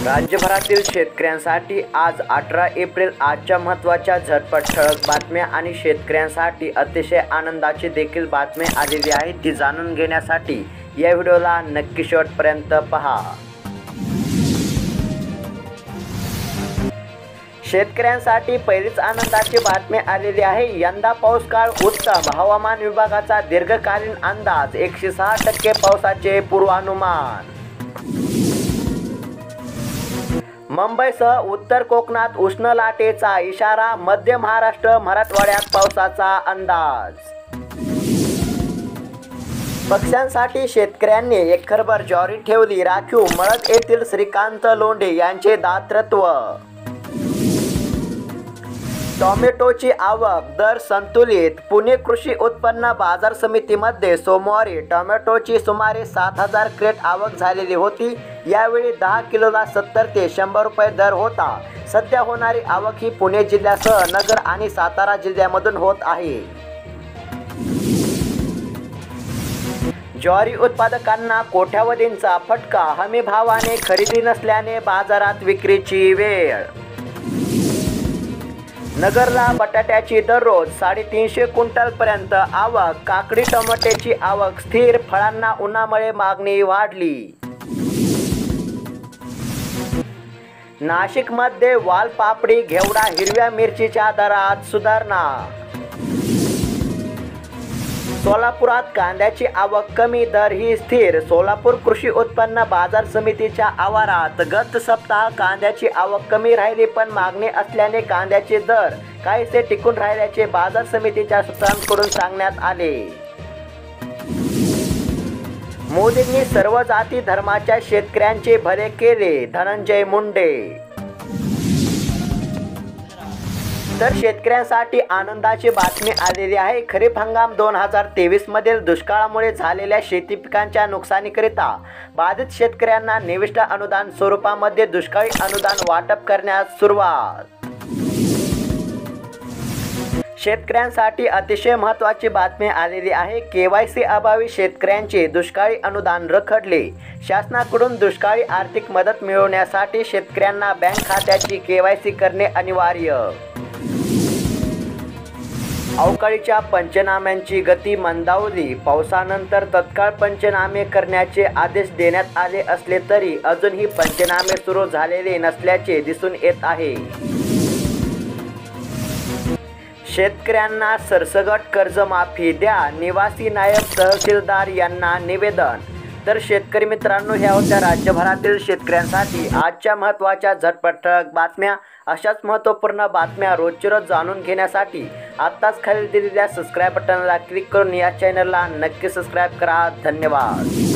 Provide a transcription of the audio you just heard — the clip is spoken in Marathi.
राज्यभरातील शेतकऱ्यांसाठी आज 18 एप्रिल आजच्या महत्त्वाच्या झटपट ठळक बातम्या आणि शेतकऱ्यांसाठी अतिशय आनंदाची देखील बातमी आलेली आहे ती जाणून घेण्यासाठी या व्हिडिओला नक्की शेवटपर्यंत पहा। शेतकऱ्यांसाठी पहिलीच आनंदाची बातमी आलेली आहे। यंदा पाऊस काळ उत्तम, हवामान विभागाचा दीर्घकालीन अंदाज, 106% पावसाचे पूर्वानुमान। मुंबईसह उत्तर कोकणात उष्ण लाटेचा इशारा, मध्य महाराष्ट्र मराठवाड्यात पावसाचा अंदाज। पक्ष्यांसाठी शेतकऱ्यांनी एकरभर ज्वारी ठेवली राखीव, मळद येथील श्रीकांत लोंढे यांचे दातृत्व। टोमॅटोची आवक दर संतुलित, पुणे कृषी उत्पन्न बाजार समितीमध्ये सोमवारी टोमॅटोची सुमारे 7000 क्रेट आवक झालेली होती। यावेळी 10 किलोला 70 ते 100 रुपये दर होता। सध्या होणारी आवक ही पुणे जिल्ह्यासह नगर आणि सातारा जिल्ह्यामधून होत आहे। ज्वारी उत्पादकांना कोट्यावधींचा फटका, हमी भावाने खरेदी नसल्याने बाजारात विक्रीची वेळ। नगरला बटाट्याची दररोज 350 क्विंटलपर्यंत आवक, काकडी टोमॅटोची आवक स्थिर, फळांना उन्हामुळे मागणी वाढली। नाशिकमध्ये वालपापडी, घेवडा, हिरव्या मिरचीच्या दरात सुधारणा। सोलापुरात कांद्याची आवक कमी, दर ही स्थिर। सोलापूर कृषी उत्पन्न बाजार समितीच्या आवारात गत सप्ताह कांद्याची आवक कमी राहिली, पण मागणी असल्याने कांद्याचे दर काहीसे टिकून राहिल्याचे बाजार समितीच्या सूत्रांकडून सांगण्यात आले। मोदींनी सर्व जाती धर्माच्या शेतकऱ्यांचे भले केले, धनंजय मुंडे। तर शेतकऱ्यांसाठी आनंदाची बातमी आलेली आहे। खरीप हंगाम 2023 मधील दुष्काळामुळे झालेल्या शेती पिकांच्या नुकसानीकरिता बाधित शेतकऱ्यांना निविष्ठा अनुदान स्वरूपामध्ये दुष्काळी अनुदान वाटप करण्यास सुरुवात। शेतकऱ्यांसाठी अतिशय महत्त्वाची बातमी आलेली आहे। KYC अभावी शेतकऱ्यांचे दुष्काळी अनुदान रखडले। शासनाकडून दुष्काळी आर्थिक मदत मिळवण्यासाठी शेतकऱ्यांना बँक खात्याची KYC करणे अनिवार्य। अवकाळीच्या पंचनाम्यांची गती मंदावली, पावसानंतर तत्काळ पंचनामे करण्याचे आदेश देण्यात आले असले तरी अजूनही पंचनामे सुरू झालेले नसल्याचे दिसून येत आहे। शेतकऱ्यांना सरसकट कर्जमाफी द्या, निवासी नायब तहसीलदार यांना निवेदन। तर शेतकरी मित्रांनो, ह्या होत्या राज्यभरातील शेतकऱ्यांसाठी आजच्या महत्त्वाच्या झटपट ठळक बातम्या। अशाच महत्त्वपूर्ण बातम्या रोजची रोज जाणून घेण्यासाठी आत्ताच खाली दिलेल्या सबस्क्राईब बटनला क्लिक करून या चॅनलला नक्की सबस्क्राईब करा। धन्यवाद।